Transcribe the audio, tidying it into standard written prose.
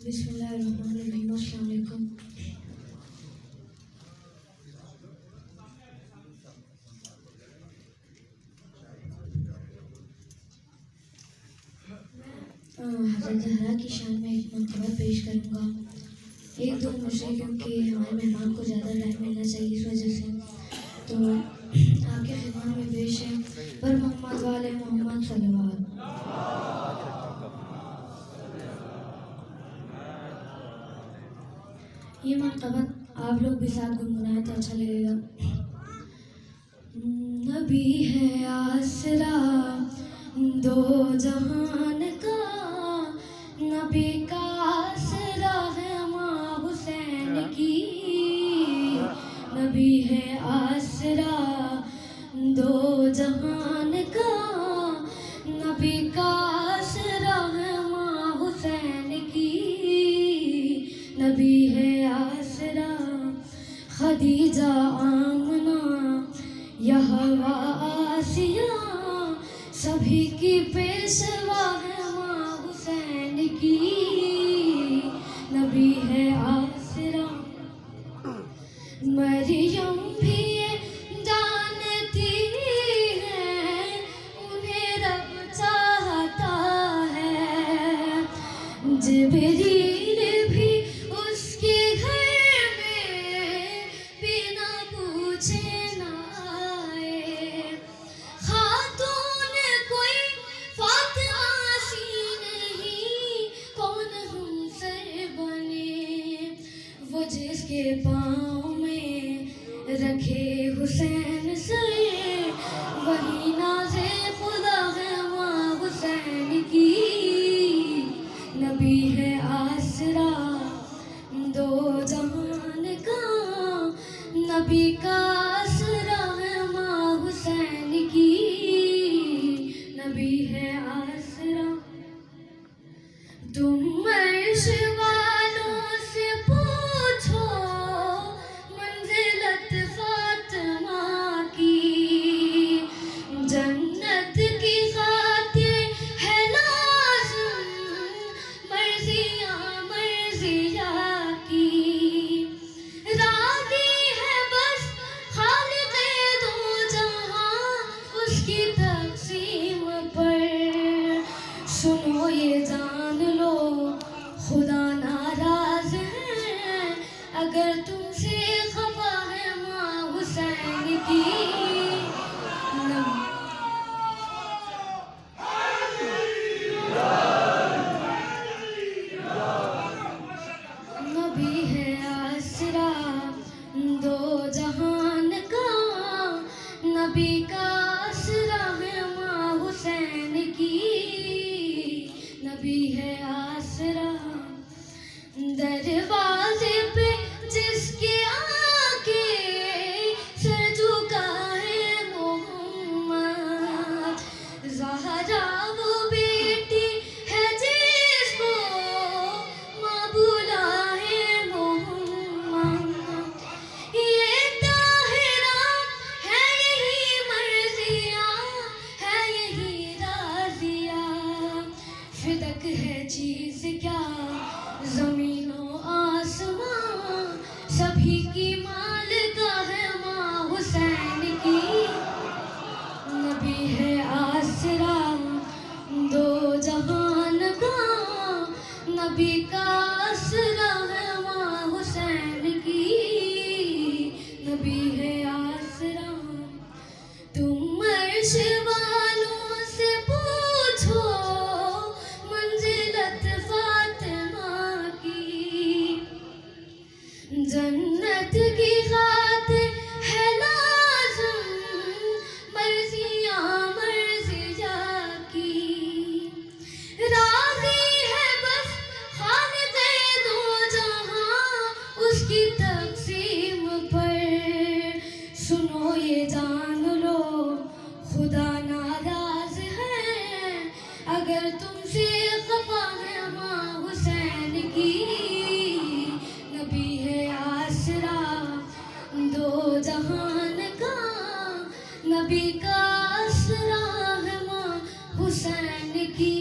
बिस्मिल्लाहिर्रहमानिर्रहीम। अस्सलाम वालेकुम। हज़रत ज़हरा की शान में एक मनक़बत पेश करूँगा। एक दो मुझे, क्योंकि हमारे मेहमान को ज़्यादा टाइम मिलना चाहिए, इस वजह से तो आपके खिदमत में पेश है पर मोहम्मद वाले मोहम्मद सल्लल्लाहु। ये मनक़बत आप लोग भी साथ गुनगुनाएं तो अच्छा लगेगा। नबी है आसरा दो जहान का, नबी का आसरा है माँ हुसैन की। नबी है आसरा दो जहान का, नबी का आसरा है माँ हुसैन की। नबी है आसरा खदीजा आमना यहवा आसिया, सभी की पेशवा है माँ हुसैन की। नबी है आसरा मरियम भी ये जानती है, उन्हें रब चाहता है। जिब्रील भी उसके घर में बिना पूछे ना आए। खातून कोई फातिमा सी नहीं, कौन हमसे बने। वो जिसके पाँव में रखे हुसैन से, वही नाज़े खुदा है माँ हुसैन की। नबी है आसरा दो जहान का, नबी का आसरा है माँ हुसैन की। नबी है आसरा। तुम अर्श वालों से पूछो मंजिलत फातिमा की। जन्नत की खातिर है लाज़िम मर्ज़िया मर्ज़िया की। राज़ी है बस खालिक़े दो जहां उसकी तक़सीम पर। सुनो ये जान लो खुदा नाराज़ है, अगर तुमसे खफा है माँ हुसैन की। नबी है आसरा दो जहान का, नबी का आसरा है माँ हुसैन की। नबी है आसरा दरवाजे पे जिसके आके सर झुका है मोहम्मद। ज़हरा वो बेटी है जिसको माँ बुला है मोहम्मद। ये ताहिरा है यही मर्ज़िया, है यही राज़िया। फिदक है चीज़ क्या ज़मीनो आसमां, सभी की मालिका है माँ हुसैन की। नबी है आसरा दो जहान का, नबी का आसरा है माँ हुसैन की। नबी है आसरा। तुम अर्श वालों से पूछो मंजिलत फातिमा की। जन्नत की खातिर है लाज़िम मर्ज़िया मर्ज़िया की। राज़ी है बस खालिक़े दो जहां उसकी तक़सीम पर। सुनो ये जान लो खुदा नाराज़ है, अगर तुमसे खफा है माँ हुसैन की। नबी है आसरा दो जहान का, नबी का आसरा है माँ हुसैन की।